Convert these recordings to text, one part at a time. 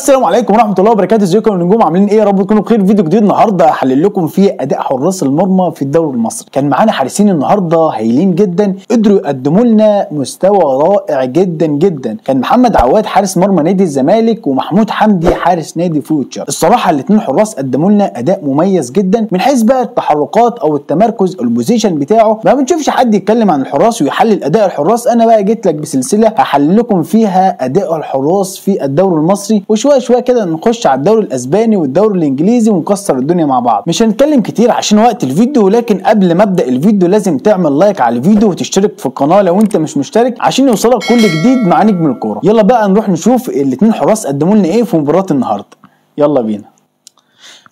السلام عليكم ورحمه الله وبركاته. ازيكم يا نجوم؟ عاملين ايه؟ يا رب تكونوا بخير. فيديو جديد النهارده هحلل لكم فيه اداء حراس المرمى في الدوري المصري. كان معانا حارسين النهارده هايلين جدا، قدروا يقدموا لنا مستوى رائع جدا جدا. كان محمد عواد حارس مرمى نادي الزمالك ومحمود حمدي حارس نادي فيوتشر. الصراحه الاثنين حراس قدموا لنا اداء مميز جدا من حيث بقى التحركات او التمركز او البوزيشن بتاعه. ما بنشوفش حد يتكلم عن الحراس ويحلل اداء الحراس. انا بقى جيت لك بسلسله هحلل لكم فيها اداء الحراس في الدوري المصري، وشويه شويه كده نخش على الدوري الاسباني والدوري الانجليزي ونكسر الدنيا مع بعض. مش هنتكلم كتير عشان وقت الفيديو، لكن قبل ما ابدا الفيديو لازم تعمل لايك على الفيديو وتشترك في القناه لو انت مش مشترك عشان يوصلك كل جديد مع نجم الكوره. يلا بقى نروح نشوف الاثنين حراس قدموا لنا ايه في مباراه النهارده. يلا بينا.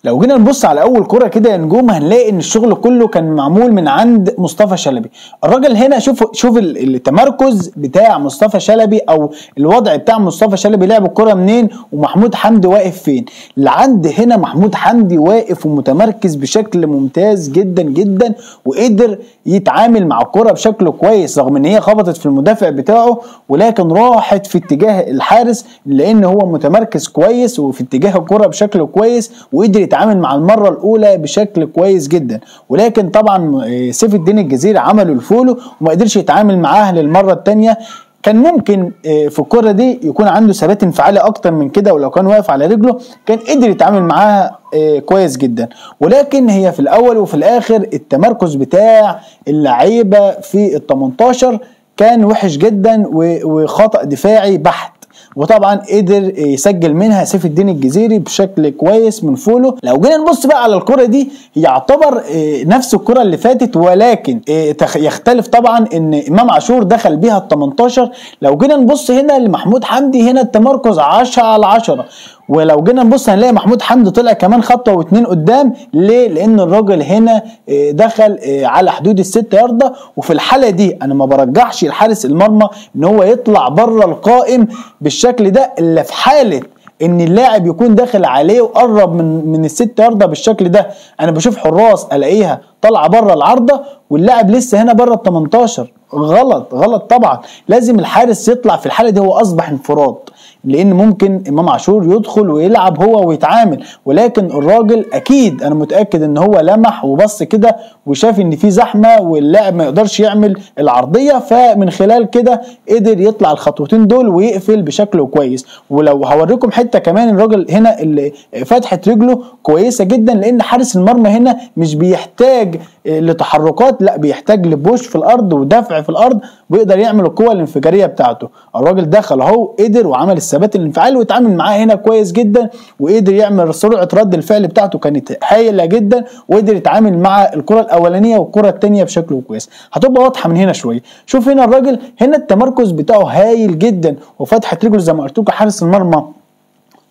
لو جينا نبص على اول كرة كده يا نجوم هنلاقي ان الشغل كله كان معمول من عند مصطفى شلبي. الراجل هنا شوف التمركز بتاع مصطفى شلبي او الوضع بتاع مصطفى شلبي، لعب الكرة منين ومحمود حمدي واقف فين. لعند هنا محمود حمدي واقف ومتمركز بشكل ممتاز جدا جدا، وقدر يتعامل مع الكرة بشكل كويس رغم ان هي خبطت في المدافع بتاعه، ولكن راحت في اتجاه الحارس لان هو متمركز كويس وفي اتجاه الكرة بشكل كويس، وقدر يتعامل مع المره الاولى بشكل كويس جدا. ولكن طبعا سيف الدين الجزيري عملوا الفولو وما قدرش يتعامل معاه للمره الثانيه. كان ممكن في الكره دي يكون عنده ثبات انفعالي اكتر من كده، ولو كان واقف على رجله كان قدر يتعامل معاها كويس جدا. ولكن هي في الاول وفي الاخر التمركز بتاع اللعيبه في ال 18 كان وحش جدا وخطأ دفاعي بحت، وطبعا قدر يسجل منها سيف الدين الجزيري بشكل كويس من فولو. لو جينا نبص بقى على الكرة دي يعتبر نفس الكرة اللي فاتت، ولكن يختلف طبعا ان امام عاشور دخل بيها ال 18. لو جينا نبص هنا لمحمود حمدي هنا التمركز 10 على 10، ولو جينا نبص هنلاقي محمود حمدي طلع كمان خطوه واتنين قدام. ليه؟ لان الراجل هنا دخل على حدود ال6 ياردة، وفي الحاله دي انا ما برجحش الحارس المرمى ان هو يطلع بره القائم بالشكل ده الا في حاله ان اللاعب يكون داخل عليه وقرب من ال6 ياردة بالشكل ده. انا بشوف حراس الاقيها طالعه بره العارضه واللاعب لسه هنا بره ال 18. غلط طبعا. لازم الحارس يطلع في الحاله دي، هو اصبح انفراد، لان ممكن امام عاشور يدخل ويلعب هو ويتعامل، ولكن الراجل اكيد انا متاكد ان هو لمح وبص كده وشاف ان في زحمه واللاعب ما يقدرش يعمل العرضيه، فمن خلال كده قدر يطلع الخطوتين دول ويقفل بشكل كويس. ولو هوريكم حته كمان، الراجل هنا اللي فتحه رجله كويسه جدا، لان حارس المرمى هنا مش بيحتاج لتحركات، لا بيحتاج لبوش في الارض ودفع في الارض ويقدر يعمل القوه الانفجاريه بتاعته. الراجل دخل اهو قدر وعمل الثبات الانفعالي واتعامل معاه هنا كويس جدا، وقدر يعمل سرعه رد الفعل بتاعته كانت هايله جدا، وقدر يتعامل مع الكره الاولانيه والكره الثانيه بشكل كويس. هتبقى واضحه من هنا شويه. شوف هنا الراجل هنا التمركز بتاعه هايل جدا، وفتحه رجله زي ما قلت لكم حارس المرمى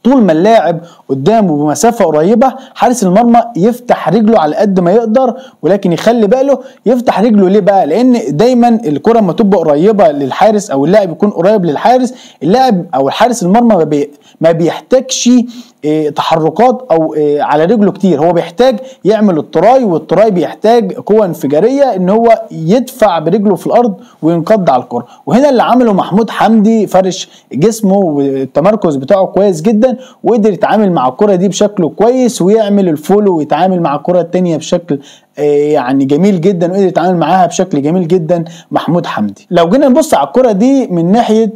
طول ما اللاعب قدامه بمسافه قريبه حارس المرمى يفتح رجله على قد ما يقدر، ولكن يخلي باله يفتح رجله. ليه بقى؟ لان دايما الكره لما تبقى قريبه للحارس او اللاعب يكون قريب للحارس، اللاعب او الحارس المرمى ما بيحتاجش تحركات او على رجله كتير، هو بيحتاج يعمل التراي، والتراي بيحتاج قوه انفجاريه ان هو يدفع برجله في الارض وينقض على الكره. وهنا اللي عمله محمود حمدي فرش جسمه والتمركز بتاعه كويس جدا، وقدر يتعامل مع الكره دي بشكل كويس ويعمل الفولو ويتعامل مع الكره الثانيه بشكل يعني جميل جدا، وقدر يتعامل معاها بشكل جميل جدا محمود حمدي. لو جينا نبص على الكره دي من ناحيه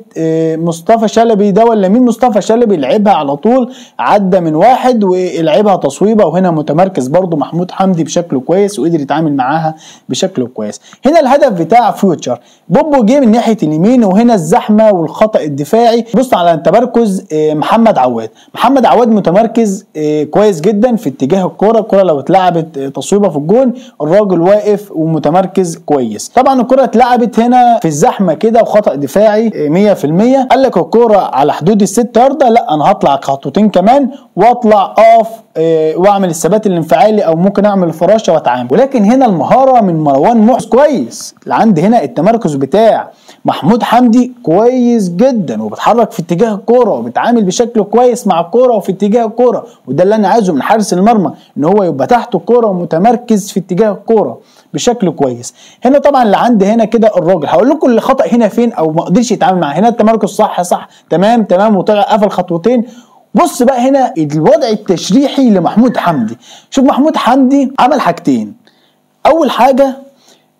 مصطفى شلبي ده ولا مين، مصطفى شلبي لعبها على طول عدى من واحد ولعبها تصويبه، وهنا متمركز برضو محمود حمدي بشكل كويس وقدر يتعامل معاها بشكل كويس. هنا الهدف بتاع فيوتشر بوبو جه من ناحيه اليمين، وهنا الزحمه والخطا الدفاعي. بص على تمركز محمد عواد متمركز كويس جدا في اتجاه الكره لو اتلعبت تصويبه في الجون الراجل واقف ومتمركز كويس. طبعا الكره اتلعبت هنا في الزحمه كده وخطا دفاعي 100%. قال لك الكره على حدود ال6 ياردة، لا انا هطلع خطوتين كمان واطلع اقف واعمل الثبات الانفعالي او ممكن اعمل الفراشه واتعامل. ولكن هنا المهاره من مروان محسن كويس. عندي هنا التمركز بتاع محمود حمدي كويس جدا وبتحرك في اتجاه الكوره وبتعامل بشكل كويس مع الكوره وفي اتجاه الكوره، وده اللي انا عايزه من حارس المرمى ان هو يبقى تحت الكوره ومتمركز في اتجاه الكوره بشكل كويس. هنا طبعا اللي عندي هنا كده الراجل هقول لكم اللي خطأ هنا فين او ما قدرش يتعامل معاه. هنا التمركز صح تمام وطلع قفل خطوتين بص بقى هنا الوضع التشريحي لمحمود حمدي. شوف محمود حمدي عمل حاجتين. اول حاجه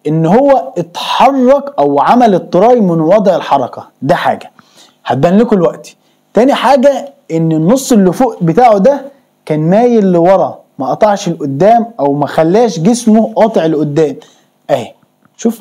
ان هو اتحرك او عمل التراي من وضع الحركه، ده حاجه هتبان لكم دلوقتي. تاني حاجه ان النص اللي فوق بتاعه ده كان مايل لورا، ما قطعش لقدام او ما خلاش جسمه قاطع لقدام اهي.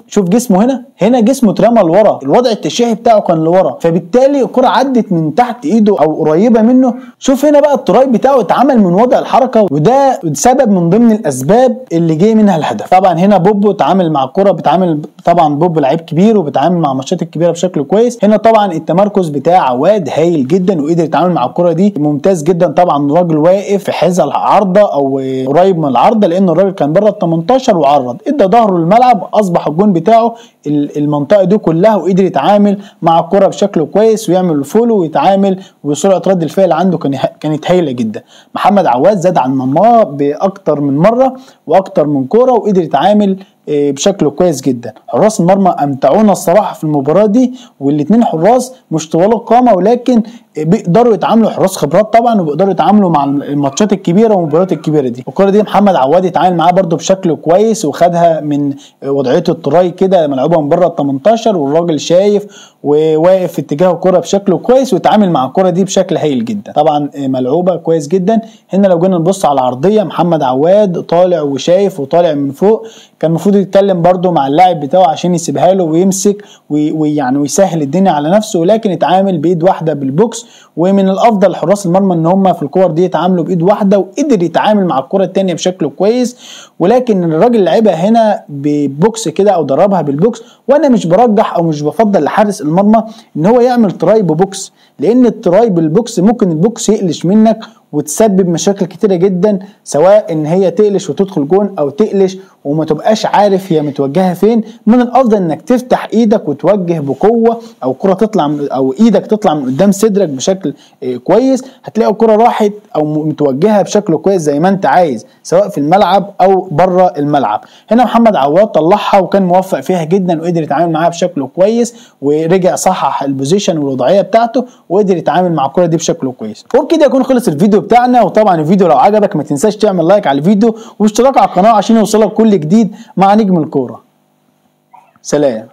شوف جسمه هنا جسمه اترمى لورا، الوضع التشريحي بتاعه كان لورا، فبالتالي الكره عدت من تحت ايده او قريبه منه. شوف هنا بقى التراي بتاعه اتعمل من وضع الحركه، وده سبب من ضمن الاسباب اللي جه منها الهدف. طبعا هنا بوبو اتعامل مع الكره، بيتعامل طبعا بوبو لعيب كبير وبيتعامل مع الماتشات الكبيره بشكل كويس. هنا طبعا التمركز بتاع عواد هايل جدا وقدر يتعامل مع الكره دي ممتاز جدا. طبعا الراجل واقف في حذاء العارضه او قريب من العارضه، لان الراجل كان بره ال 18 وعرض، ادى ظهره للملعب، اصبح الجون بتاعه المنطقه دي كلها، وقدر يتعامل مع الكره بشكل كويس ويعمل فولو ويتعامل، وسرعه رد الفعل عنده كانت هايله جدا. محمد عواد زاد عن مرماه باكتر من مره واكتر من كوره، وقدر يتعامل بشكل كويس جدا. حراس المرمى امتعونا الصراحه في المباراه دي، والاثنين حراس مش طوال القامه، ولكن بيقدروا يتعاملوا، حراس خبرات طبعا، وبيقدروا يتعاملوا مع الماتشات الكبيره والمباريات الكبيره دي. الكره دي محمد عواد اتعامل معاه برده بشكل كويس، وخدها من وضعيه التراي كده ملعوبه من بره ال 18، والراجل شايف وواقف في اتجاه الكره بشكل كويس، ويتعامل مع الكره دي بشكل هايل جدا. طبعا ملعوبه كويس جدا. هنا لو جينا نبص على العرضيه، محمد عواد طالع وشايف وطالع من فوق، كان المفروض يتكلم برده مع اللاعب بتاعه عشان يسيبها له ويمسك ويعني ويسهل الدنيا على نفسه، ولكن اتعامل بايد واحده بالبوكس. ومن الافضل حراس المرمى ان هم في الكور دي يتعاملوا بايد واحده، وقدر يتعامل مع الكره الثانيه بشكل كويس. ولكن الراجل لعبها هنا ببوكس كده او ضربها بالبوكس، وانا مش برجح او مش بفضل لحارس المرمى ان هو يعمل تراي ببوكس، لان التراي بالبوكس ممكن البوكس يقلش منك وتسبب مشاكل كتيره جدا، سواء ان هي تقلش وتدخل جون او تقلش وما تبقاش عارف هي متوجهه فين. من الافضل انك تفتح ايدك وتوجه بقوه، او كره تطلع او ايدك تطلع من قدام صدرك بشكل كويس، هتلاقي الكره راحت او متوجهه بشكل كويس زي ما انت عايز، سواء في الملعب او بره الملعب. هنا محمد عواد طلعها وكان موفق فيها جدا، وقدر يتعامل معاها بشكل كويس، ورجع صحح البوزيشن والوضعيه بتاعته، وقدر يتعامل مع الكره دي بشكل كويس. وبكده يكون خلص الفيديو بتاعنا. وطبعا الفيديو لو عجبك ما تنساش تعمل لايك على الفيديو واشتراك على القناه عشان يوصلك كل جديد مع نجم الكوره. سلام.